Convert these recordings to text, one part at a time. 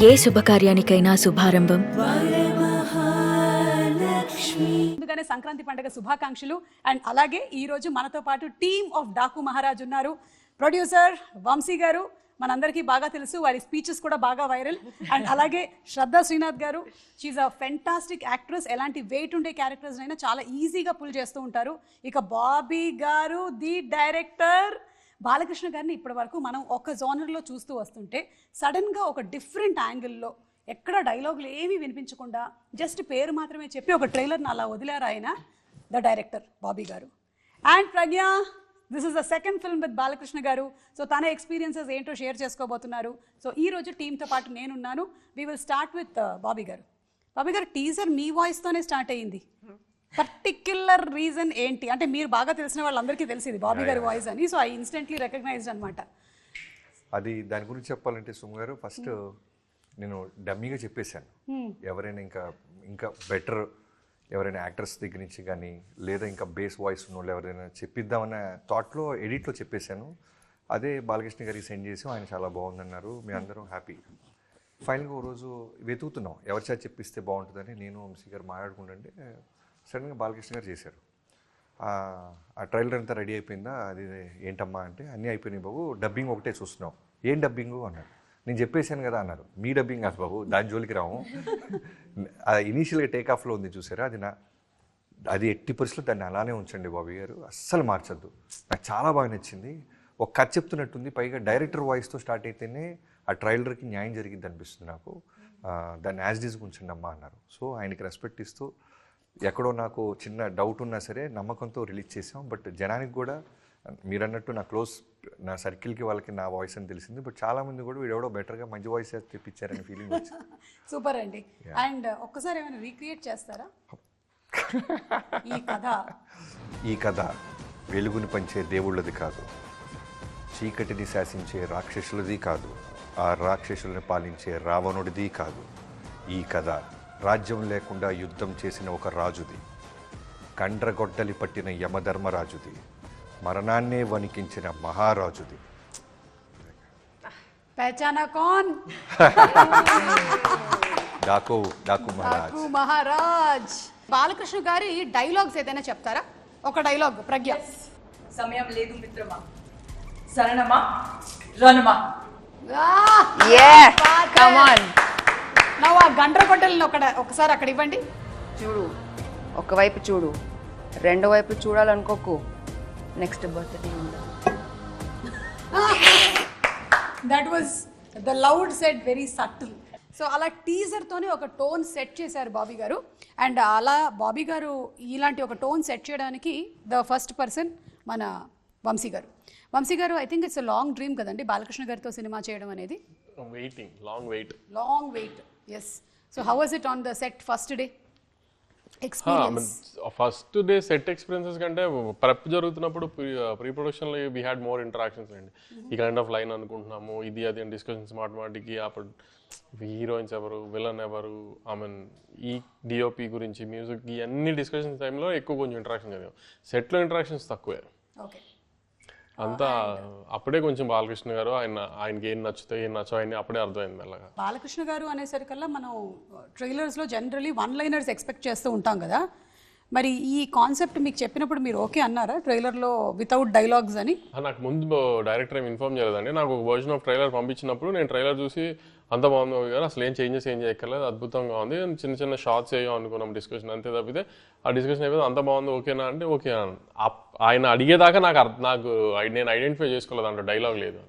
ఏ శుభకార్యానికైనా శుభారంభం. ముందుగానే సంక్రాంతి పండుగ శుభాకాంక్షలు. అండ్ అలాగే ఈ రోజు మనతో పాటు టీమ్ ఆఫ్ డాకు మహారాజ్ ఉన్నారు. ప్రొడ్యూసర్ వంశీ గారు, మనందరికీ బాగా తెలుసు, వారి స్పీచెస్ కూడా బాగా వైరల్. అండ్ అలాగే శ్రద్ధా శ్రీనాథ్ గారు, షీఈ్ అ ఫెంటాస్టిక్ యాక్ట్రెస్. ఎలాంటి వెయిట్ ఉండే క్యారెక్టర్స్ అయినా చాలా ఈజీగా పుల్ చేస్తూ ఉంటారు. ఇక బాబీ గారు, ది డైరెక్టర్. బాలకృష్ణ గారిని ఇప్పటి వరకు మనం ఒక జోనర్లో చూస్తూ వస్తుంటే సడన్గా ఒక డిఫరెంట్ యాంగిల్లో ఎక్కడ డైలాగులు ఏమీ వినిపించకుండా జస్ట్ పేరు మాత్రమే చెప్పి ఒక ట్రైలర్ని అలా వదిలారు ఆయన, the director Bobby garu. And Pragya, this is the second film with Balakrishna garu. So తన ఎక్స్పీరియన్సెస్ ఏంటో షేర్ చేసుకోబోతున్నారు. సో ఈ రోజు టీంతో పాటు నేనున్నాను. We will start with Bobby గారు. బాబీ గారు, టీజర్ మీ వాయిస్తోనే స్టార్ట్ అయ్యింది. పర్టిక్యులర్ రీజన్ ఏంటి? అంటే మీరు బాగా తెలిసిన వాళ్ళందరికీ తెలిసింది బాబీ గారి వాయిస్ అని. సో ఐ ఇన్స్టెంట్లీ రికగ్నైజ్డ్ అనమాట. అది దాని గురించి చెప్పాలంటే సుమ గారు, ఫస్ట్ నేను డమ్మీగా చెప్పేశాను. ఎవరైనా ఇంకా బెటర్ ఎవరైనా యాక్టర్స్ దగ్గర నుంచి కానీ లేదా ఇంకా బేస్ వాయిస్ ఉన్న వాళ్ళు ఎవరైనా చెప్పిద్దామన్న థాట్లో ఎడిట్లో చెప్పేశాను. అదే బాలకృష్ణ గారికి సెండ్ చేసి ఆయన చాలా బాగుందన్నారు. మీ అందరం హ్యాపీ. ఫైనల్గా ఓ రోజు వెతుకుతున్నాం ఎవరి చేత చెప్పిస్తే బాగుంటుందని నేను వంశీ గారు మాట్లాడుకుంటుంటే సడన్గా బాలకృష్ణ గారు చేశారు. ఆ ట్రైలర్ అంతా రెడీ అయిపోయిందా, అది ఏంటమ్మా అంటే అన్నీ అయిపోయినాయి బాబు, డబ్బింగ్ ఒకటే చూస్తున్నాం. ఏం డబ్బింగు అన్నారు. నేను చెప్పేశాను కదా అన్నారు. మీ డబ్బింగ్ కాదు బాబు, దాని జోలికి రాము. ఇనీషియల్గా టేక్ ఆఫ్లో ఉంది చూసారా, అది ఎట్టి పరిస్థితుల్లో దాన్ని అలానే ఉంచండి బాబీ గారు, అస్సలు మార్చద్దు. నాకు చాలా బాగా నచ్చింది. ఒక కథ చెప్తున్నట్టుంది, పైగా డైరెక్టర్ వాయిస్తో స్టార్ట్ అయితేనే ఆ ట్రైలర్కి న్యాయం జరిగింది అనిపిస్తుంది నాకు. దాన్ని యాజ్ డీజ్గా ఉంచండి అమ్మా అన్నారు. సో ఆయనకి రెస్పెక్ట్ ఇస్తూ ఎక్కడో నాకు చిన్న డౌట్ ఉన్నా సరే నమ్మకంతో రిలీజ్ చేసాం. బట్ జనానికి కూడా మీరు అన్నట్టు నా సర్కిల్కి వాళ్ళకి నా వాయిస్ అని తెలిసింది. బట్ చాలామంది కూడా వీడెవడో బెటర్గా మంచి వాయిస్ తెప్పించారని ఫీలింగ్ వచ్చింది. సూపర్ అండి. అండ్ ఒక్కసారి ఏమైనా రీక్రియేట్ చేస్తారా ఈ కథ? వెలుగుని పంచే దేవుళ్ళది కాదు, చీకటిని శాసించే రాక్షసులది కాదు, ఆ రాక్షసుల్ని పాలించే రావణుడిది కాదు. ఈ కథ రాజ్యం లేకుండా యుద్ధం చేసిన ఒక రాజుది, కండ్రగొడ్డలి పట్టిన యమధర్మరాజుది, మరణాన్నే వణికించిన మహారాజుది. పహచానా కౌన్? డాకు మహారాజ్. బాలకృష్ణ గారి డైలాగ్స్ ఏదైనా చెప్తారా? ఒక డైలాగ్ ప్రజ్ఞ. సమయం లేదు మిత్రమా, శరణమా రణమా. ఆ గండ్ర కొట్టెలను ఒకసారి అక్కడ ఇవ్వండి. చూడు, ఒకవైపు చూడు, రెండో వైపు చూడాలనుకోకు, నెక్స్ట్ బర్త్డే ఉండదు. That was the loud set, very subtle. So అలా టీజర్తోనే ఒక టోన్ సెట్ చేశారు బాబీ గారు. అండ్ అలా బాబీ గారు ఇలాంటి ఒక టోన్ సెట్ చేయడానికి ద ఫస్ట్ పర్సన్ మన Vamsi garu. Vamsi garu, I think it's long dream కదండి బాలకృష్ణ గారితో సినిమా చేయడం అనేది. Long wait. Yes. So how was it on the set first day experience? First day set experiences కంటే ప్రెప్ జరుగుతున్నప్పుడు ప్రీ ప్రొడక్షన్లో వీ హ్యాడ్ మోర్ ఇంటరాక్షన్స్ అండి. ఈ కైండ్ ఆఫ్ లైన్ అనుకుంటున్నాము, ఇది అది అని డిస్కషన్స్ మాటికి. అప్పుడు హీరోయిన్స్ ఎవరు, విలన్ ఎవరు, ఈ డిఓపి గురించి, మ్యూజిక్, ఇవన్నీ డిస్కషన్స్ టైంలో ఎక్కువ కొంచెం ఇంటరాక్షన్ జరిగాం. సెట్లో ఇంటరాక్షన్స్ తక్కువే. ఓకే. అంతా అప్పుడే కొంచెం బాలకృష్ణ గారు ఆయనకి ఏం నచ్చుతాయి ఏం నచ్చో ఆయన అప్పుడే అర్థమైంది మెల్లగా. బాలకృష్ణ గారు అనేసరికల్లా మనం ట్రైలర్స్లో జనరలీ వన్ లైనర్స్ ఎక్స్పెక్ట్ చేస్తూ ఉంటాం కదా. మరి ఈ కాన్సెప్ట్ మీకు చెప్పినప్పుడు మీరు ఓకే అన్నారా ట్రైలర్లో వితౌట్ డైలాగ్స్ అని? నాకు ముందు డైరెక్టర్ ఏం ఇన్ఫార్మ్ చేయలేదండి. నాకు ఒక వర్జన్ ఆఫ్ ట్రైలర్ పంపించినప్పుడు నేను ట్రైలర్ చూసి అంత బాగుంది కదా, అసలు ఏం చేయక్కర్లేదు, అద్భుతంగా ఉంది, చిన్న చిన్న షార్ట్స్ వేయం అనుకున్నాం డిస్కషన్, అంతే తప్పితే ఆ డిస్కషన్ అయిపోతే అంత బాగుంది ఓకేనా అంటే ఓకే అని. ఆయన అడిగేదాకా నేను ఐడెంటిఫై చేసుకోలేదు దాంట్లో డైలాగ్ లేదు.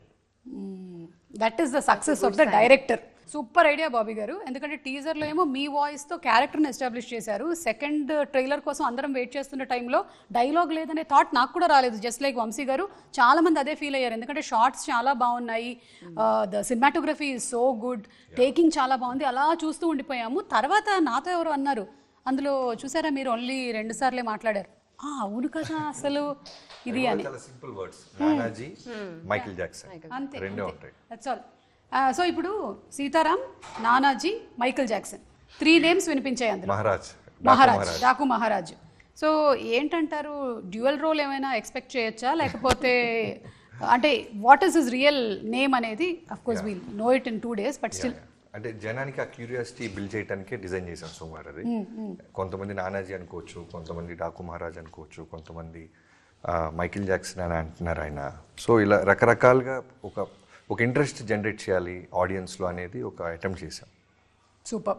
That is the success of the director. Super idea Bobby గారు. ఎందుకంటే టీజర్లో ఏమో మీ వాయిస్తో క్యారెక్టర్ని ఎస్టాబ్లిష్ చేశారు. సెకండ్ ట్రైలర్ కోసం అందరం వెయిట్ చేస్తున్న టైంలో డైలాగ్ లేదనే థాట్ నాకు కూడా రాలేదు, జస్ట్ లైక్ వంశీ గారు. చాలా మంది అదే ఫీల్ అయ్యారు, ఎందుకంటే షార్ట్స్ చాలా బాగున్నాయి, the cinematography is so good, taking చాలా బాగుంది, అలా చూస్తూ ఉండిపోయాము. తర్వాత నాతో ఎవరు అన్నారు, అందులో చూసారా మీరు ఓన్లీ 2 సార్లే మాట్లాడారు. అవును కదా అసలు ఇది అని. Simple words, Nanaji, Michael Jackson, అంతే, రెండే ఉంటాయి. That's all. సో ఇప్పుడు Sitaram, Nanaji, Michael Jackson 3 names వినిపించాయి అందులో. డాకు మహారాజ్. సో ఏంటంటారు, డ్యూయల్ రోల్ ఏమైనా ఎక్స్పెక్ట్ చేయొచ్చా, లేకపోతే అంటే what is his real name అనేది? Of course will know it in 2 days, but still అంటే జనానికి ఆ క్యూరియాసిటీ బిల్డ్ చేయడానికే డిజైన్ చేశాం సుమారు అది. కొంతమంది నానాజీ అనుకోవచ్చు, కొంతమంది డాకు మహారాజ్ అనుకోవచ్చు, కొంతమంది మైకిల్ జాక్సన్ అని అంటున్నారు ఆయన. సో ఇలా రకరకాలుగా ఒక ఇంట్రెస్ట్ జనరేట్ చేయాలి ఆడియన్స్లో అనేది ఒక అటెంప్ట్ చేశాం. సూపర్.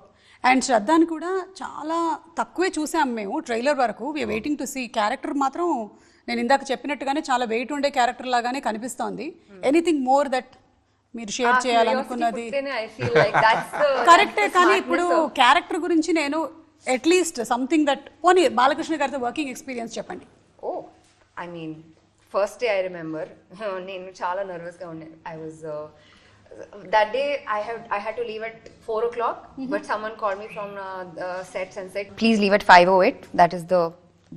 అండ్ శ్రద్ధాని కూడా చాలా తక్కువే చూసాం మేము ట్రైలర్ వరకు. We are waiting to see. Character మాత్రం నేను ఇందాక చెప్పినట్టుగానే చాలా వెయిట్ ఉండే క్యారెక్టర్ లాగానే కనిపిస్తోంది. ఎనీథింగ్ మోర్ దట్ మీరు షేర్ చేయాలనుకున్నది? కరెక్టే, కానీ ఇప్పుడు క్యారెక్టర్ గురించి నేను అట్లీస్ట్ సంథింగ్ దట్ పోనీ బాలకృష్ణ గారితో వర్కింగ్ ఎక్స్పీరియన్స్ చెప్పండి. Oh I mean first day I remember నేను చాలా నర్వస్గా ఉండే. I was that day I had to leave at 4 o'clock, but someone called me from the sets and said, please leave at 5:08. That is the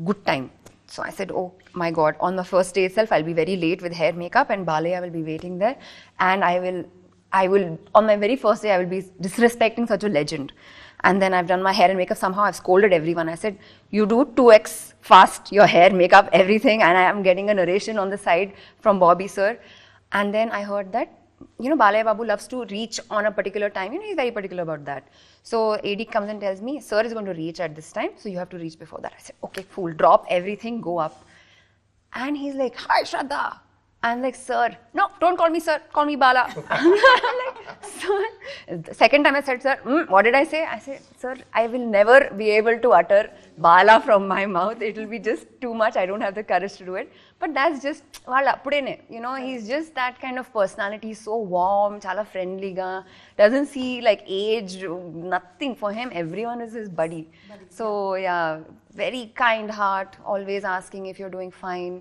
good time. So I said, oh my God, on the first day itself, I'll be very late with hair, makeup, and Balaya will be waiting there. And I will, on my very first day, I will be disrespecting such a legend. And then I've done my hair and makeup. Somehow I've scolded everyone. I said, you do 2x fast, your hair, makeup, everything. And I am getting a narration on the side from Bobby sir. And then I heard that, you know, Balaya Babu loves to reach on a particular time. You know, he's very particular about that. So AD comes and tells me, sir is going to reach at this time, so you have to reach before that. I said, okay, fool, drop everything, go up. And he's like, hi, Shraddha. I'm like, sir, no, don't call me sir, call me Bala. I'm like, sir. The second time I said, sir, what did I say? I said, sir, I will never be able to utter Bala from my mouth. It will be just too much. I don't have the courage to do it. But that's just, you know, he's just that kind of personality. He's so warm, chala friendly ga, doesn't see like age, nothing for him. Everyone is his buddy. So yeah, very kind heart, always asking if you're doing fine.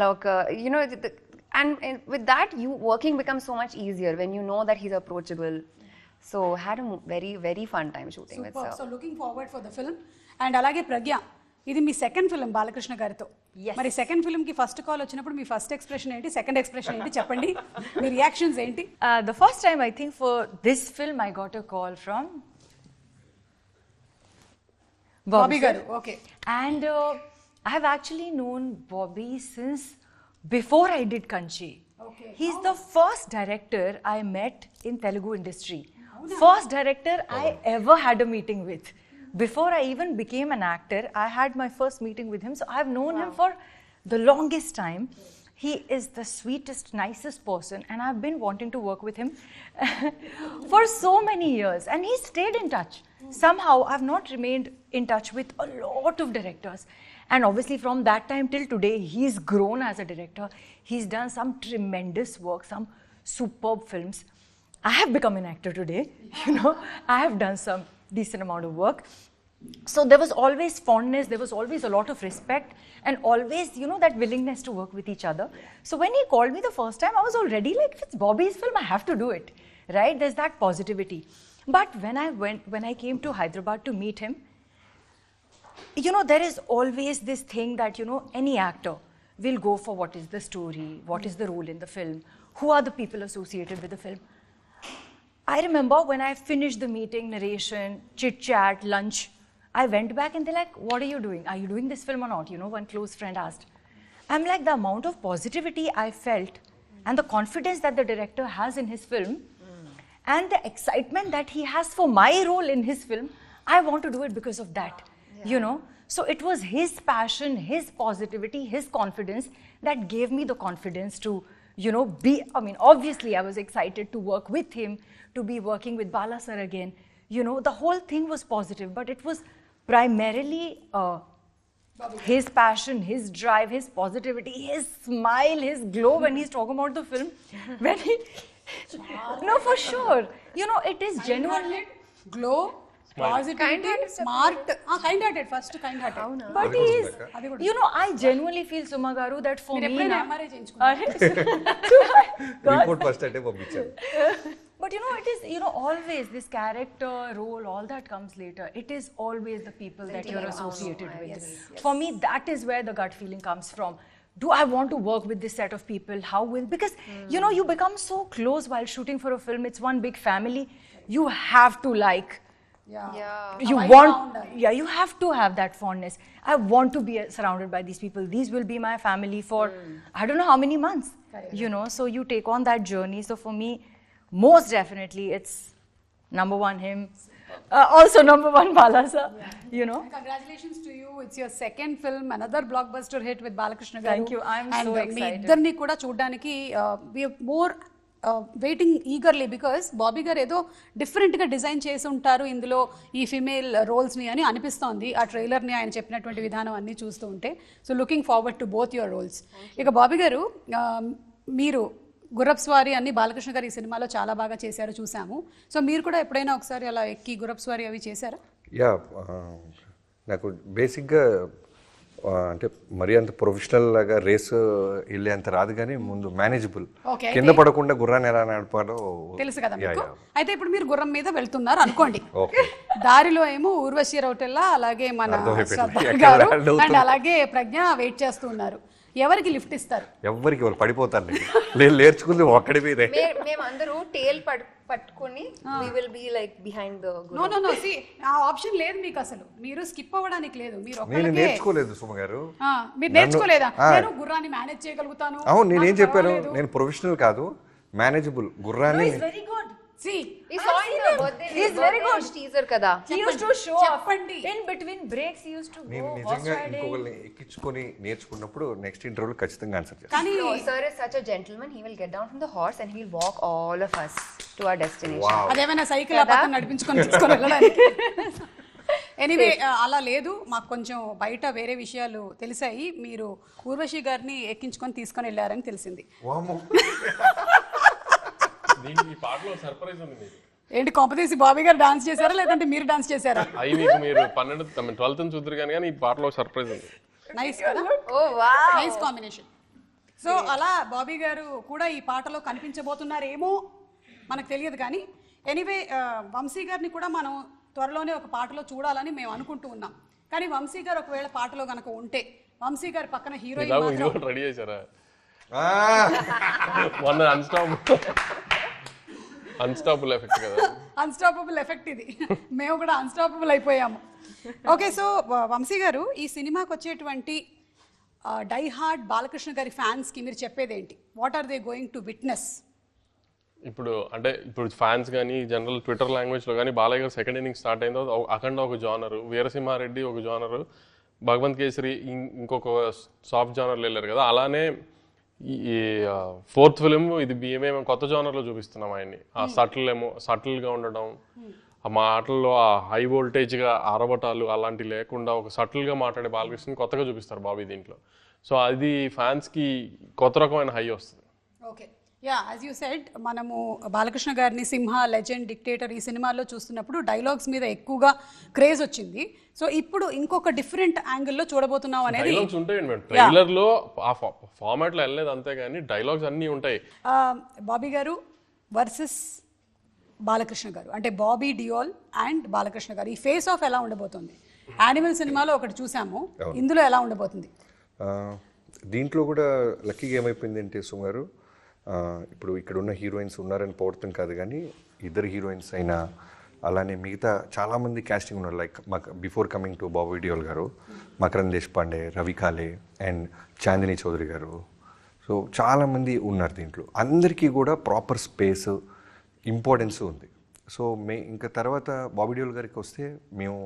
Like, you know, and with that, you working becomes so much easier when you know that he's approachable. So had a very, very fun time shooting with sir. So looking forward for the film. And alage Pragya, ఇది మీ second film Balakrishna గారితో. మరి second film కి first call వచ్చినప్పుడు మీ first expression ఏంటి, second expression ఏంటి చెప్పండి, మీ reactions ఏంటి? The first time I think for this film I got a call from Bobby garu. Okay. And I have actually known Bobby since before I did Kanchi. Okay. He's the first director I met in Telugu industry. First director I ever had a meeting with. Before I even became an actor, I had my first meeting with him. So I've known him for the longest time. He is the sweetest, nicest person, and I've been wanting to work with him for so many years. And he stayed in touch. Somehow I've not remained in touch with a lot of directors. And obviously from that time till today, he's grown as a director. He's done some tremendous work, some superb films. I have become an actor today, you know. I have done some decent amount of work. So there was always fondness, there was always a lot of respect, and always, you know, that willingness to work with each other. So when he called me the first time, I was already like, if it's Bobby's film, I have to do it, right? There's that positivity. But when I came to Hyderabad to meet him, you know, there is always this thing that, you know, any actor will go for what is the story, what is the role in the film, who are the people associated with the film. I remember when I finished the meeting, narration, chit-chat, lunch, I went back and they're like, what are you doing? Are you doing this film or not? You know, one close friend asked. I'm like, the amount of positivity I felt and the confidence that the director has in his film and the excitement that he has for my role in his film, I want to do it because of that, you know. So it was his passion, his positivity, his confidence that gave me the confidence to, you know, obviously I was excited to work with him, to be working with Bala sir again. You know, the whole thing was positive, but it was primarily his passion, his drive, his positivity, his smile, his glow when he's talking about the film. When he, no, for sure. You know, it is genuinely glow, positivity, smart, kind-hearted, first kind-hearted. But he is, you know, I genuinely feel, Suma garu, that for me, MRI చేయించుకున్నారు. Report first అంటే పంపించారు. But you know, it is, you know, always this character, role, all that comes later. It is always the people that you're associated with. Yes. For me, that is where the gut feeling comes from. Do I want to work with this set of people? How will, because, you know, you become so close while shooting for a film. It's one big family. You have to like, you you have to have that fondness. I want to be surrounded by these people. These will be my family for, I don't know how many months, you know, so you take on that journey. So for me, most definitely, it's number one him, also number one Bala sir, you know. Congratulations to you. It's your second film, another blockbuster hit with Balakrishna garu. Thank you. I'm so excited. ఇద్దరిని కూడా చూడడానికి we are more waiting eagerly because Bobby గారు ఏదో డిఫరెంట్గా design చేసి ఉంటారు ఇందులో ఈ ఫిమేల్ రోల్స్ని అని అనిపిస్తోంది ఆ ట్రైలర్ని ఆయన చెప్పినటువంటి విధానం అన్నీ చూస్తూ ఉంటే. So looking forward to both your roles. ఇక బాబీ గారు మీరు గుర్రప్ స్వారీ అన్ని బాలకృష్ణ గారు ఈ సినిమాలో చాలా బాగా చేశారు చూసాము. సో మీరు కూడా ఎప్పుడైనా ఒకసారి అలా ఎక్కి గుర్రప్ స్వారీ అవి చేశారా? యా, నాకు బేసిక్గా అంటే మరీ అంత ప్రొఫెషనల్ లాగా రేస్ వెళ్ళే అంత రాదు, కానీ ముందు మేనేజబుల్, కింద పడకుండా గుర్రాన్ని ఎలా నడపాలో తెలుసు కదా మీకు. అయితే ఇప్పుడు మీరు గుర్రం మీద వెళ్తున్నారు అనుకోండి, దారిలో ఏమో ఊర్వశి రౌటెల్లా అలాగే మన గారు అండ్ అలాగే ప్రజ్ఞ వెయిట్ చేస్తున్నారు. ఎవరికి లిఫ్ట్ ఇస్తారు? ఎవరికి వాళ్ళు పడిపోతారు, లేర్చుకుంది ఒక్కడి మీదే. మేమందరూ టేల్ పట్టుకొని we will be like behind the guru. No see, ఆ ఆప్షన్ లేదు మీకు, అసలు మీరు స్కిప్ అవ్వడానికి లేదు. మీరు నేను నేర్చుకోలేదు సుమ గారు. మీరు నేర్చుకోలేదా? నేను గుర్రాన్ని మేనేజ్ చేయగలుగుతాను. అవును, నేనేం చెప్పాను, నేను ప్రొఫెషనల్ కాదు, మేనేజబుల్ గుర్రాన్ని. Very good. See, we saw in the birthday. He's very good teaser kada. He used to show off. In between breaks he used to నేను go నిజంగా ఇంకొకరిని ఎక్కించుకొని నేర్చుకున్నప్పుడు నెక్స్ట్ ఇంటర్వ్యూలో ఖచ్చితంగా ఆన్సర్ చేస్తాను. కానీ sir is such a gentleman. He will get down from the horse and he will walk all of us to our destination. అదేమైనా సైకిల్ ఆ పక్కన నడిపించుకొని తీసుకొని వెళ్ళడానికి. ఎనీవే అలా లేదు, మాకు కొంచెం బయట వేరే విషయాలు తెలిసాయి. మీరు ఊర్వశి గారిని ఎక్కించుకొని తీసుకొని వెళ్ళారని తెలిసింది. ఈ పాటలో సర్ప్రైజ్ ఉంది. ఏంటి, కొంపతీసి బాబీ గారు డాన్స్ చేశారా లేదంటే మీరు డాన్స్ చేశారా? అవి మీకు మీరు 12th చూద్దరు కానీ ఈ పాటలో సర్ప్రైజ్ ఉంది. నైస్ కదా. Oh wow. Nice combination. So అలా బాబీ గారు కూడా ఈ పాటలో కనిపించబోతున్నారేమో మనకు తెలియదు, కానీ ఎనీవే వంశీ గారిని కూడా మనం త్వరలోనే ఒక పాటలో చూడాలని మేము అనుకుంటూ ఉన్నాం. కానీ వంశీ గారు ఒకవేళ పాటలో కనుక ఉంటే వంశీ గారి పక్కన హీరోయిన్ రెడీ చేశారా? మొన్న అన్స్టాపబుల్ ఎఫెక్ట్ కదా. అన్స్టాపబుల్ ఎఫెక్ట్ ఇది. మేము కూడా అన్స్టాపబుల్ అయిపోయాము. ఓకే, సో వంశీ గారు ఈ సినిమాకి వచ్చేటువంటి డై హార్డ్ బాలకృష్ణ గారి ఫ్యాన్స్కి మీరు చెప్పేది ఏంటి? What are they going to witness? ఇప్పుడు ఫ్యాన్స్ కానీ జనరల్ ట్విట్టర్ లాంగ్వేజ్లో కానీ బాలయ్య గారు సెకండ్ ఇన్నింగ్ స్టార్ట్ అయిందో అఖండ ఒక జానరు, వీరసింహారెడ్డి ఒక జానరు, భగవంత్ కేసరి ఇంకొక సాఫ్ట్ జానర్లు వెళ్ళారు కదా. అలానే ఈ 4th ఫిలిం ఇది మేము కొత్త జానర్లో చూపిస్తున్నాం ఆయన్ని. ఆ సటిల్గా ఉండడం, ఆ మాటల్లో ఆ హై వోల్టేజ్గా ఆరబటాలు అలాంటివి లేకుండా ఒక సటిల్గా మాట్లాడే బాలకృష్ణని కొత్తగా చూపిస్తారు బాబీ దీంట్లో. సో అది ఫ్యాన్స్కి కొత్త రకమైన హై వస్తుంది. Okay, yeah, as you said మనము బాలకృష్ణ గారిని సింహ, లెజెండ్, డిక్టేటర్ ఈ సినిమాల్లో చూస్తున్నప్పుడు డైలాగ్స్ మీద ఎక్కువగా క్రేజ్ వచ్చింది. సో ఇప్పుడు ఇంకొక డిఫరెంట్ యాంగిల్లో చూడబోతున్నాం అనేది. డైలాగ్స్ ఉంటాయండి మేడం, ట్రైలర్లో ఆ ఫార్మాట్లో వెళ్ళలేదు అంతే, కానీ డైలాగ్స్ అన్నీ ఉంటాయి. బాబీ గారు వర్సెస్ బాలకృష్ణ గారు, అంటే బాబీ డియోల్ అండ్ బాలకృష్ణ గారు, ఈ ఫేస్ ఆఫ్ ఎలా ఉండబోతుంది? యానిమల్ సినిమాలో ఒకటి చూసాము, ఇందులో ఎలా ఉండబోతుంది? దీంట్లో కూడా లక్కీగా ఏమైపోయిందంటే సుమారు ఇప్పుడు ఇక్కడ ఉన్న హీరోయిన్స్ ఉన్నారని పోవటం కాదు, కానీ ఇద్దరు హీరోయిన్స్ అయినా అలానే మిగతా చాలామంది క్యాస్టింగ్ ఉన్నారు. Like before coming to Bobby Deol గారు, మకరంద్ దేశపాండే, రవి కాలే అండ్ చాందిని చౌదరి గారు, సో చాలామంది ఉన్నారు దీంట్లో. అందరికీ కూడా ప్రాపర్ స్పేస్, ఇంపార్టెన్స్ ఉంది. సో ఇంకా తర్వాత బాబీ డియోల్ గారికి వస్తే మేము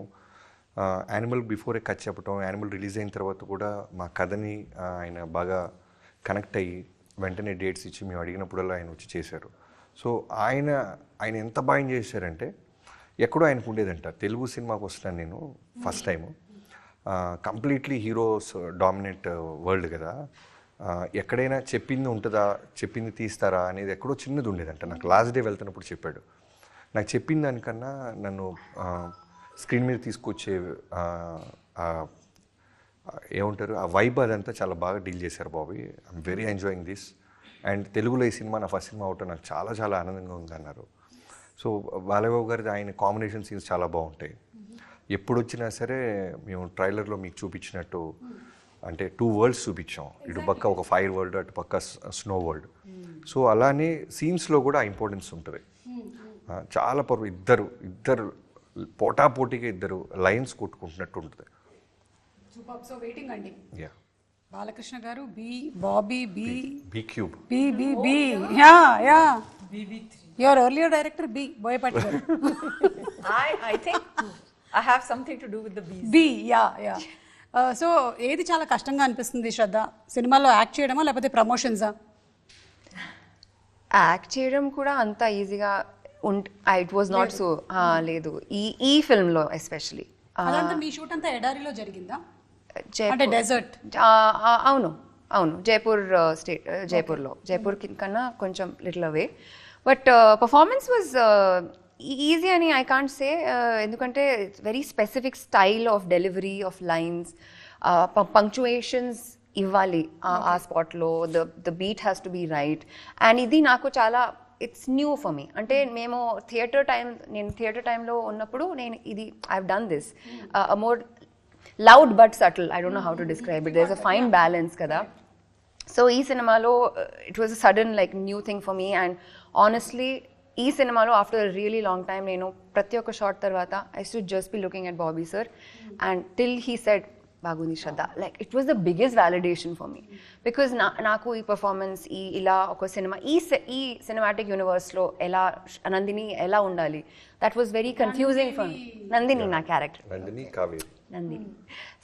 యానిమల్ బిఫోరే కట్ చెప్పటం, యానిమల్ రిలీజ్ అయిన తర్వాత కూడా మా కథని ఆయన బాగా కనెక్ట్ అయ్యి వెంటనే డేట్స్ ఇచ్చి మేము అడిగినప్పుడల్లా ఆయన వచ్చి చేశారు. సో ఆయన ఎంత బాగా చేశారంటే ఎక్కడో ఆయనకు ఉండేదంట. తెలుగు సినిమాకి వస్తున్నాను నేను first time, completely heroes dominate world కదా, ఎక్కడైనా చెప్పింది ఉంటుందా, చెప్పింది తీస్తారా అనేది ఎక్కడో చిన్నది ఉండేదంట. నాకు లాస్ట్ డే వెళ్తున్నప్పుడు చెప్పాడు, నాకు చెప్పిన దానికన్నా నన్ను స్క్రీన్ మీద తీసుకొచ్చే ఏమంటారు ఆ వైబ్ అదంతా చాలా బాగా డీల్ చేశారు Bobby. I'm very enjoying this. And తెలుగులో ఈ సినిమా నా ఫస్ట్ సినిమా అవటం నాకు చాలా చాలా ఆనందంగా ఉందన్నారు. సో బాలయ్యబాబు గారి ఆయన కాంబినేషన్ సీన్స్ చాలా బాగుంటాయి. ఎప్పుడు వచ్చినా సరే మేము ట్రైలర్లో మీకు చూపించినట్టు అంటే 2 వరల్డ్స్ చూపించాం. ఇటు పక్క ఒక ఫైర్ వరల్డ్, అటు పక్క స్నో వరల్డ్. సో అలానే సీన్స్లో కూడా ఇంపార్టెన్స్ ఉంటుంది. చాలా ఇద్దరు పోటాపోటీగా ఇద్దరు లైన్స్ కొట్టుకుంటున్నట్టు ఉంటుంది. సూపర్. సో వెయిటింగ్ అండి. యా, బాలకృష్ణ గారు B, Bobby B, B cube, B B B, yeah yeah, BB3 your earlier director B Boyapati గారు. I think I have something to do with the bees. B yeah. So ఏది చాలా కష్టంగా అనిపిస్తుంది శ్రద్ధ, సినిమాలో act చేయడమా లేకపోతే ప్రమోషన్సా? యాక్ట్ చేయడం కూడా అంత ఈజీగా ఇట్ వాజ్ నాట్ సో లేదు ఈ ఫిల్మ్లో ఎస్పెషలీ. అదంతా మీ షూట్ అంతా ఎడారిలో జరిగిందా అంటే డెజర్ట్? అవును జైపూర్ కన్నా కొంచెం little away. But performance was easy అని ఐ కాంట్ సే, ఎందుకంటే it's very specific style of delivery of lines, punctuations ఇవ్వాలి ఆ స్పాట్లో, the beat has to be right. And ఇది నాకు చాలా ఇట్స్ న్యూ ఫర్ మీ. అంటే నేను థియేటర్ టైంలో ఉన్నప్పుడు నేను ఇది I have done this more loud but subtle. I don't know how to describe it. There's a fine balance kada. So ee cinemalo it was a sudden like new thing for me, and honestly ee cinemalo after a really long time nenu prati oka shot tarvata I used to just be looking at Bobby sir and till he said bagundi Shraddha, like it was the biggest validation for me because naku ee performance ila oka cinema ee cinematic universe lo ela Nandini ela undali, that was very confusing for me. Nandini na character Nandini.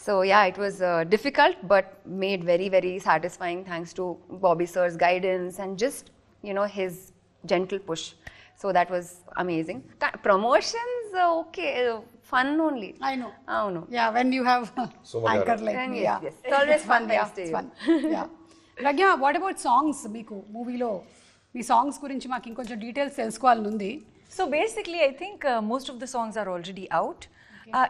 So yeah, it was difficult but made very very satisfying thanks to Bobby sir's guidance and just his gentle push. So that was amazing. Promotions okay, fun only. I know. Yeah, when you have anchor like me. Yes. It's always fun. It's fun. Yeah. Pragya, what about songs? Meeku movie lo me songs గురించి మాకు ఇంకొంచెం details తెలుసుకోవాలని ఉంది. So basically I think most of the songs are already out.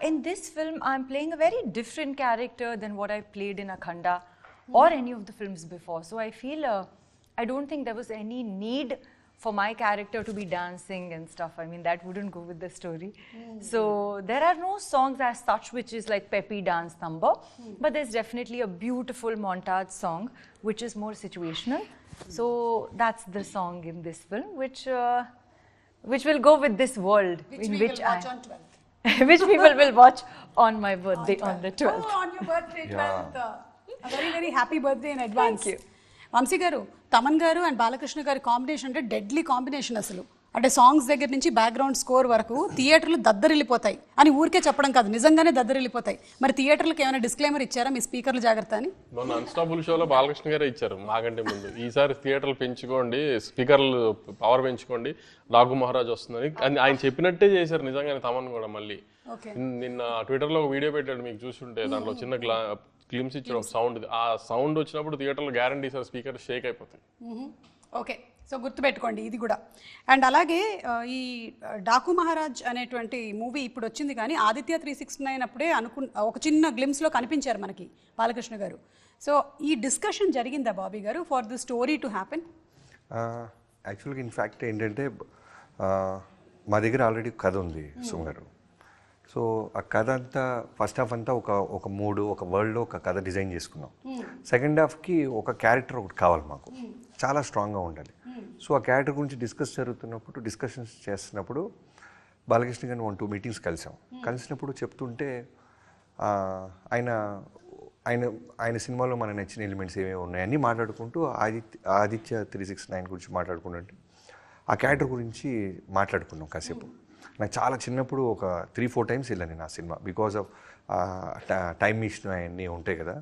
In this film, I'm playing a very different character than what I played in Akhanda or any of the films before. So I feel I don't think there was any need for my character to be dancing and stuff. I mean, that wouldn't go with the story. So there are no songs as such which is like peppy dance number, but there's definitely a beautiful montage song which is more situational. So that's the song in this film which will go with this world in which will watch on 12th. which people will watch on my birthday on the 12th. Oh, on your birthday 12th. A very very happy birthday in advance. Thank you. Vamsi గారు, తమన్ గారు and Balakrishna గారి combination అంటే deadly combination. అసలు అంటే songs దగ్గర నుంచి background score వరకు థియేటర్లు దద్దరిల్లిపోతాయి అని ఊరికే చెప్పడం కాదు, నిజంగానే దద్దరిల్లిపోతాయి. మరి థియేటర్లకు ఏమైనా డిస్క్లైమర్ ఇచ్చారా మీ స్పీకర్లు జాగ్రత్త అని? మొన్న అన్స్టాపుల్ షోలో బాలకృష్ణ గారే ఇచ్చారు మాకంటే ముందు, ఈసారి థియేటర్లు పెంచుకోండి, స్పీకర్లు పవర్ పెంచుకోండి, నాగు మహారాజ్ వస్తుందని ఆయన చెప్పినట్టే చేశారు నిజంగానే. తమన్ కూడా మళ్ళీ నిన్న ట్విట్టర్లో ఒక వీడియో పెట్టాడు, మీకు చూసుంటే దాంట్లో చిన్న క్లిమ్స్ ఇచ్చారు ఒక సౌండ్. ఆ సౌండ్ వచ్చినప్పుడు థియేటర్లో గ్యారంటీ సార్ స్పీకర్ షేక్ అయిపోతాయి. ఓకే, సో గుర్తుపెట్టుకోండి ఇది కూడా. అండ్ అలాగే ఈ డాకు మహారాజ్ అనేటువంటి మూవీ ఇప్పుడు వచ్చింది, కానీ ఆదిత్య 369 అప్పుడే ఒక చిన్న గ్లిమ్స్లో కనిపించారు మనకి బాలకృష్ణ గారు. సో ఈ డిస్కషన్ జరిగిందా బాబీ గారు for the story to happen? యాక్చువల్గా ఇన్ఫ్యాక్ట్ ఏంటంటే మా దగ్గర ఆల్రెడీ కథ ఉంది సుమ గారు. సో ఆ కథ అంతా ఫస్ట్ హాఫ్ అంతా ఒక మూడు ఒక వరల్డ్లో ఒక కథ డిజైన్ చేసుకున్నాం. సెకండ్ హాఫ్కి ఒక క్యారెక్టర్ ఒకటి కావాలి మాకు, చాలా స్ట్రాంగ్గా ఉండాలి. సో ఆ క్యారెక్టర్ గురించి డిస్కషన్స్ చేస్తున్నప్పుడు బాలకృష్ణ గారిని 1-2 మీటింగ్స్ కలిసినప్పుడు చెప్తుంటే ఆయన సినిమాలో మన నచ్చిన ఎలిమెంట్స్ ఏమేమి ఉన్నాయని మాట్లాడుకుంటూ ఆదిత్య 369 గురించి మాట్లాడుకుంటుంటే ఆ క్యారెక్టర్ గురించి మాట్లాడుకున్నాం కాసేపు. నాకు చాలా చిన్నప్పుడు ఒక 3-4 టైమ్స్ వెళ్ళాను నేను ఆ cinema, because of time machine అవన్నీ ఉంటాయి కదా.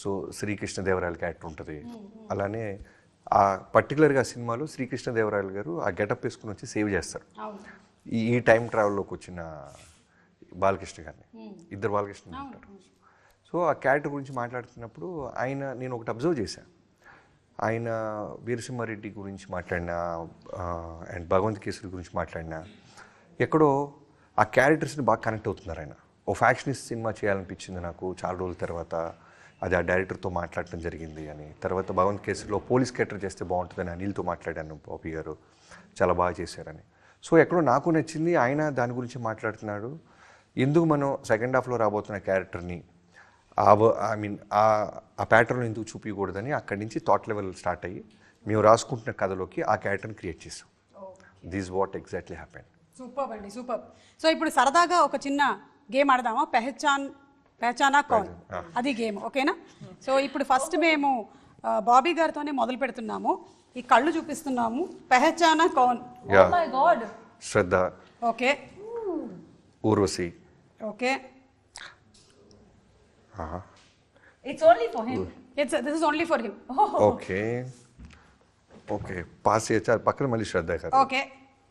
సో శ్రీకృష్ణదేవరాయల క్యారెక్టర్ ఉంటుంది. అలానే ఆ పర్టికులర్గా సినిమాలో శ్రీకృష్ణదేవరాయలు గారు ఆ గెటప్ వేసుకుని వచ్చి సేవ్ చేస్తారు. ఈ టైం ట్రావెల్లోకి వచ్చిన బాలకృష్ణ గారిని, ఇద్దరు బాలకృష్ణ ఉంటారు. సో ఆ క్యారెక్టర్ గురించి మాట్లాడుతున్నప్పుడు నేను ఒకటి అబ్జర్వ్ చేశాను. ఆయన వీరసింహారెడ్డి గురించి మాట్లాడినా అండ్ భగవంత్ కేసరి గురించి మాట్లాడినా ఎక్కడో ఆ క్యారెక్టర్స్ని బాగా కనెక్ట్ అవుతున్నారు. ఆయన ఓ ఫ్యాక్షనిస్ట్ సినిమా చేయాలనిపించింది నాకు చాలా రోజుల తర్వాత. అది ఆ డైరెక్టర్తో మాట్లాడటం జరిగింది అని. తర్వాత భగవంత్ కేసరిలో పోలీస్ క్యారెక్టర్ చేస్తే బాగుంటుందని అనిల్తో మాట్లాడాను, బాబీ గారు చాలా బాగా చేశారని. సో ఎక్కడో నాకు నచ్చింది, ఆయన దాని గురించి మాట్లాడుతున్నాడు. ఎందుకు మనం సెకండ్ హాఫ్లో రాబోతున్న క్యారెక్టర్ని ఆ ప్యాటర్న్ ఎందుకు చూపించకూడదని అక్కడి నుంచి థాట్ లెవెల్ స్టార్ట్ అయ్యి మేము రాసుకుంటున్న కథలోకి ఆ క్యారెక్టర్ని క్రియేట్ చేసాం. This what exactly happen. Super అండి, సూపర్. సో ఇప్పుడు సరదాగా ఒక చిన్న గేమ్ ఆడదామా? పెహచానా కౌన్, అది గేమ్, ఓకేనా? సో ఇప్పుడు ఫస్ట్ మేము బాబీ గారితోనే మొదలు పెడుతున్నాము. ఈ కళ్ళు చూపిస్తున్నాము. పెహచానా కౌన్. యా Oh my God. Shraddha, okay Urvashi. Okay It's only for him. This is only for him. Okay okay pass చేయొచ్చా? పక్కన మళ్ళీ శ్రద్ధ కదా, ఓకే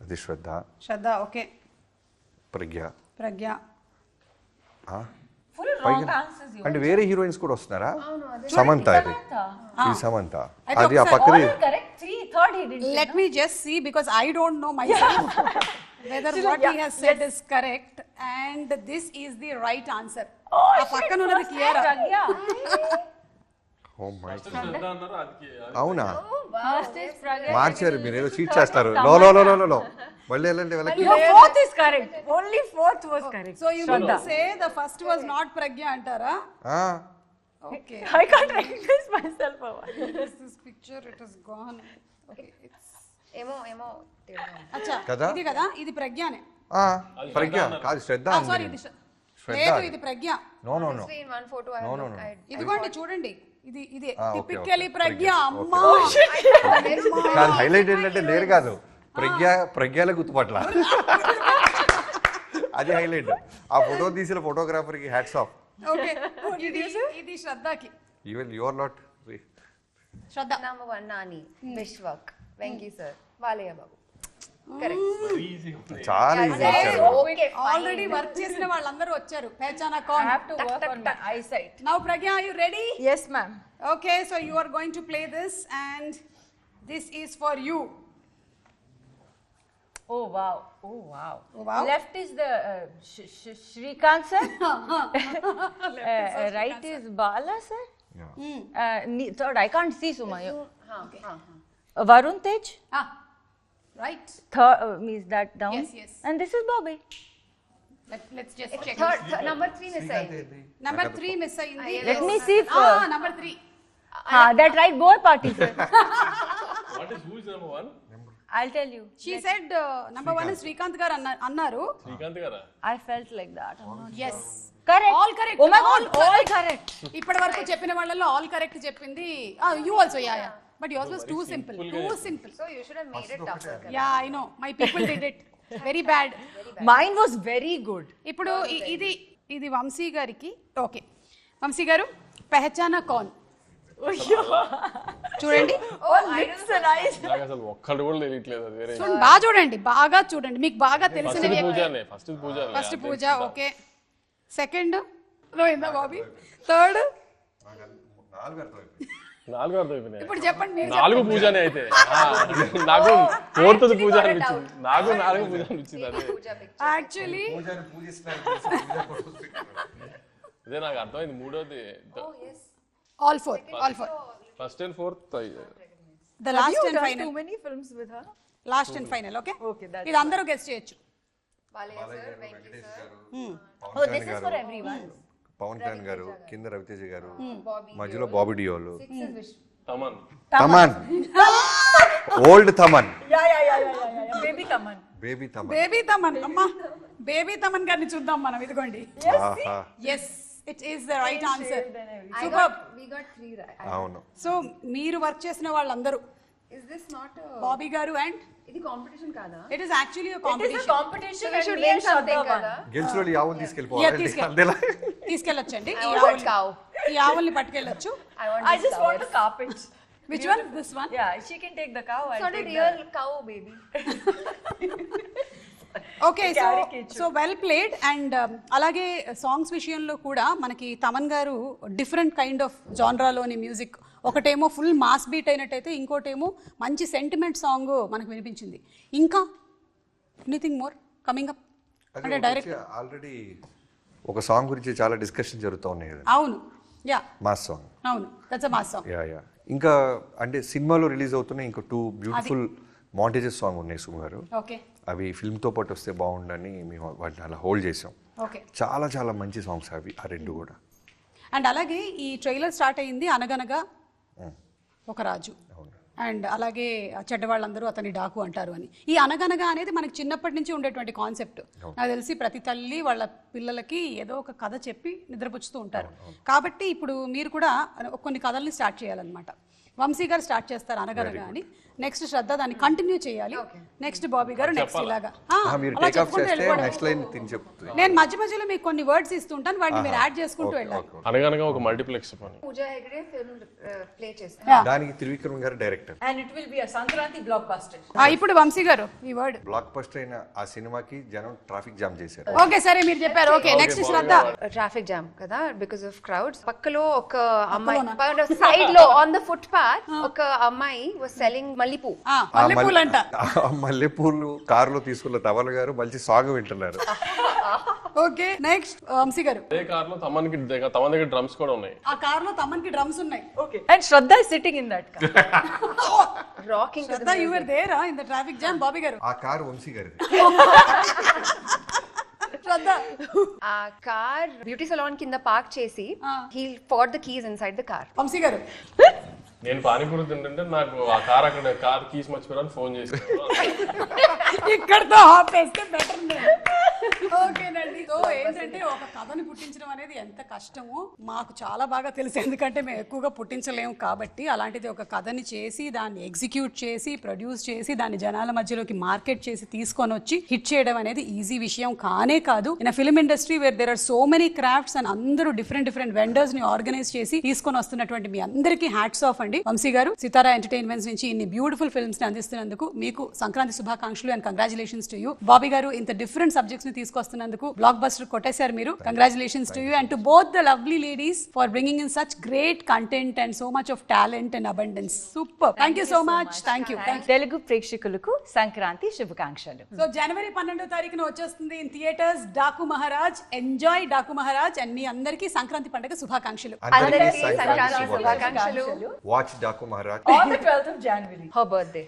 అది Shraddha. Shraddha. Okay Pragya. Pragya. Full wrong answers you. అంటే వేరే హీరోయిన్స్ కూడా వస్తున్నారా? సమంత ఇది, ఇది సమంత. అయితే అది ఆ ఒకసారి పక్కది All correct. Third he didn't. Let me just see because I don't know myself whether what he has said is correct and this is the right answer. ఆ పక్కన ఉన్నది క్లియర్. Pragya. ఓ మై శ్రద్ధ అన్నారు, అది అవునా? First is Pragya. మార్చారు, మీరు ఏదో cheat చేస్తారు. లో లో లో లో లో మళ్ళీ వెళ్ళండి వెళ్ళకి. Your fourth is correct. Only fourth was correct. So you mean to say the first was not Pragya antara? Okay. I can't recognize myself. This picture it is gone. Okay. It's ఏమో అచ్చా కదా? ఇది కదా, ఇది ప్రజ్ఞనే. ప్రజ్ఞ కాదు, శ్రద్ధ sorry అంది. ఇది శ్రద్ధ లేదు, అది. ఇది Pragya. No no no in one photo I No, have no, looked, no. ఇదిగోండి చూడండి, ఇది ఇది okay, టిపికలీ okay. ప్రజ్ఞ. ప్రజ్ఞ. అమ్మా కాదు, హైలైట్ ఏంటంటే లేరు కాదు, ప్రజ్ఞల గుర్తుపట్ల. అది హైలైట్. ఆ ఫోటో తీసిన ఫోటోగ్రాఫర్ కి హ్యాట్స్ ఆఫ్. ఓకే ఇది శ్రద్ధకి. Even your not Shraddha. number 1 Nani, Vishwak, Venki sir, Valaya babu. Correct. చాలా ఈజీ ఇచ్చారు. Okay, ఆల్రెడీ వర్క్ చేసిన వాళ్ళందరూ వచ్చారు. పెహచానా I కౌన్. have to work on my eyesight. Now Pragya, are you ready? Yes, ma'am. Okay, so you are going to play this and this is for you. Oh wow. Oh wow. Oh, wow. Left is the Shrikant sir. Right is Bala sir. Yeah. Third I can't see Suma. Varun Tej. Ah, right. Third is that down? Yes, yes. And this is Bobby. Let's just check. Number 3 miss అయింది. Number 3 miss అయింది. Let me see if Number 3. that right goal party sir. What is who is number 1? I'll tell you. She said number 1 is Srikanth గారు అన్నారు. శ్రీకాంత్ గారా? I felt like that. Yes. Correct. All correct. Oh my God. All correct. ఇప్పటి వరకు చెప్పిన వాళ్ళలో all correct చెప్పింది. You also, yeah. But yours was too simple. Too simple. So you should have made it tougher. Yeah, I know. My people did it. Very bad. Mine was very good. ఇప్పుడు ఇది వంశీ గారికి. Okay Vamsi గారు, పెహచానా కౌన్ చూడండి. Lips and eyes. నాకు అసలు ఒక్కడు కూడా తెలియట్లేదు, అది వేరే. చూడండి, బాగా చూడండి, బాగా చూడండి, మీకు బాగా తెలిసిన వ్యక్తి. పూజనే, ఫస్ట్ పూజనే. ఫస్ట్ పూజ. ఓకే. సెకండ్ రోహిందా బాబీ. థర్డ్ నాలుగు అర్థం అయిపోయినాయి. ఇప్పుడు చెప్పండి మీరు. 4 పూజనే అయితే. నాకు 4th పూజ అనిపించింది. నాకు 4 పూజ అనిపించింది. అదే యాక్చువల్లీ అదే నాకు అర్థమైంది. మూడోది all four. First and fourth. The last You and done final. too many films with her. Last and final. Okay. Okay, that's ఇది అందరూ గెస్ట్ చేయొచ్చు. Valaya sir, Venki sir, Oh, this is for everyone. Pawan Kalyan గారు, కింద రవితేజ గారు, మధ్యలో Bobby Deol. 6 is Vishnu. Thaman. Thaman, old Thaman, Yeah. Baby Taman. Baby Thaman. Baby Thaman. అమ్మా baby Thaman గారిని చూద్దాం మనం. ఇదిగోండి. ఆహా, yes, it is the right answer. We got 3 right. అవును. సో మీరు వర్క్ చేసిన వాళ్ళందరూ Is this not a Bobby garu and ఇది కాంపిటీషన్ కాదా? It is actually It is a competition. competition We and should me win and Shraddha something won. కదా? గెలిచిన యావన్ తీసుకెళ్ళిపోవాలి. తీసుకెళ్ళొచ్చండి. I want this cow. ఈ ఆవుల్ని పట్టుకెళ్ళొచ్చు. I want I this just cow. want the carpet. Which one? This one. Yeah, she can take the cow. It's I'll not a take real cow, baby. Okay. So well played. And అలాగే songs విషయంలో కూడా మనకి Thaman garu different kind of జాన్రాలోని music, ఒకటేమో full mass beat అయినట్టయితే, ఇంకోటేమో మంచి sentiment song మనకు వినిపించింది. ఇంకా ఎనీథింగ్ మోర్ కమింగ్ అప్ అంటే డైరెక్ట్. ఆల్రెడీ ఒక సాంగ్ గురించి చాలా డిస్కషన్ జరుగుతూ ఉన్నాయి కదా, అవును. Yeah, mass song. అవును, that's a mass song. Yeah. ఇంకా అంటే సినిమాలో రిలీజ్ అవుతున్నాయి ఇంకా 2 బ్యూటిఫుల్ మాంటేజెస్ సాంగ్ ఉన్నాయి సుమ గారు. ఓకే. అవి ఫిల్మ్తో పాటు వస్తే బాగుండని మేము వాటిని అలా హోల్డ్ చేసాం. ఓకే. చాలా మంచి సాంగ్స్ అవి, ఆ 2 కూడా. అండ్ అలాగే ఈ ట్రైలర్ స్టార్ట్ అయింది అనగనగా ఒక రాజు, అండ్ అలాగే చెడ్డవాళ్ళందరూ అతని డాకు అంటారు అని. ఈ అనగనగా అనేది మనకి చిన్నప్పటి నుంచి ఉండేటువంటి కాన్సెప్ట్. నాకు తెలిసి ప్రతి తల్లి వాళ్ళ పిల్లలకి ఏదో ఒక కథ చెప్పి నిద్రపుచ్చుతూ ఉంటారు. కాబట్టి ఇప్పుడు మీరు కూడా కొన్ని కథల్ని స్టార్ట్ చేయాలన్నమాట. వంశీ గారు స్టార్ట్ చేస్తారు అనగనగా అని. నెక్స్ట్ శ్రద్ధ దాన్ని కంటిన్యూ చేయాలి, నెక్స్ట్ బాబీ గారు నెక్స్ట్ ఇలాగా మీరు అలా టేక్ ఆఫ్ చెప్పుకుంటూ చేస్తే వెళ్ళిపోవడం. నెక్స్ట్ లైన్ తిని చెప్తుంది. నేను మధ్య మధ్యలో మీకు కొన్ని వర్డ్స్ ఇస్తుంటాను, వాటిని మీరు యాడ్ చేసుకుంటూ వెళ్ళాలి. అనగనగా ఒక మల్టీప్లెక్స్ పని. పూజా హెగ్డే ఫిల్మ్ ప్లే చేస్తాను. దానికి త్రివిక్రమ్ గారు director. And it will be a Sankranti blockbuster. ఇప్పుడు వంశీ గారు ఈ వర్డ్. బ్లాక్ బస్టర్ అయిన ఆ సినిమాకి జనం ట్రాఫిక్ జామ్ చేశారు. ఓకే సరే మీరు చెప్పారు. ఓకే నెక్స్ట్ శ్రద్ధ. ట్రాఫిక్ జామ్ కదా బికాస్ ఆఫ్ క్రౌడ్స్. పక్కలో ఒక అమ్మాయి సైడ్ లో ఆన్ ద ఫుట్ పాత్ ఒక అమ్మాయి వాస్ సెల్లింగ్ మల్లిపూ. మల్లెపూలు అంట. మల్లెపూలు కారులో తీసుకున్న తవల గారు మంచి సాంగ్ వింటున్నారు. ఓకే నెక్స్ట్ వంశీ గారు. అదే కార్ లో తమ దగ్గర డ్రమ్స్ కూడా ఉన్నాయి. ఆ కార్ లో తమన్కి డ్రమ్స్ ఉన్నాయి. Okay. And Shraddha is sitting in that car. Rocking Shraddha you were there in the traffic jam. Bobby గారు. ఆ కారు వంశీ గారిది. శ్రద్ధ. ఆ కార్ బ్యూటీ సలాన్ కింద పార్క్ చేసి he forgot the keys inside the car. Vamshi గారు. నేను పానీపూరి తింటుంటే నాకు ఆ కార్ అక్కడ కార్ కీస్ మర్చిపోయాను ఫోన్ చేసి ఇక్కడతో ఆపేస్తే బెటర్. ఓకేనండి. సో ఏంటంటే ఒక కథని పుట్టించడం అనేది ఎంత కష్టమో మాకు చాలా బాగా తెలుసు, ఎందుకంటే మేము ఎక్కువగా పుట్టించలేము కాబట్టి. అలాంటిది ఒక కథని చేసి దాన్ని ఎగ్జిక్యూట్ చేసి ప్రొడ్యూస్ చేసి దాన్ని జనాల మధ్యలోకి మార్కెట్ చేసి తీసుకొని వచ్చి హిట్ చేయడం అనేది ఈజీ విషయం కానే కాదు. In film industry where there are so many crafts and అందరూ డిఫరెంట్ వెండర్స్ ని ఆర్గనైజ్ చేసి తీసుకొని వస్తున్నటువంటి మీ అందరికీ హ్యాట్స్ ఆఫ్ అండి. వంశీ గారు సితారా ఎంటర్టైన్మెంట్స్ నుంచి ఇన్ని బ్యూటిఫుల్ ఫిల్మ్స్ ని అందిస్తున్నందుకు మీకు సంక్రాంతి శుభాకాంక్షలు and congratulations to you. Bobby గారు ఇంత డిఫరెంట్ సబ్జెక్ట్స్ ని తీసుకొస్తున్నందుకు బ్లాక్ బస్టర్ కొట్టేశారు మీరు. Congratulations to you and to both the lovely ladies for bringing in such great content and so much of talent and abundance. Super. Thank you so much. Thank you. Telugu ప్రేక్షకులకు సంక్రాంతి శుభాకాంక్షలు. So జనవరి 12వ తారీఖున వచ్చేస్తుంది in theatres Daaku Maharaaj. Enjoy Daaku Maharaaj and మీ అందరికీ సంక్రాంతి పండుగ శుభాకాంక్షలు. అందరికీ సంక్రాంతి శుభాకాంక్షలు. Watch Daaku Maharaaj. On the 12th of January. Her birthday.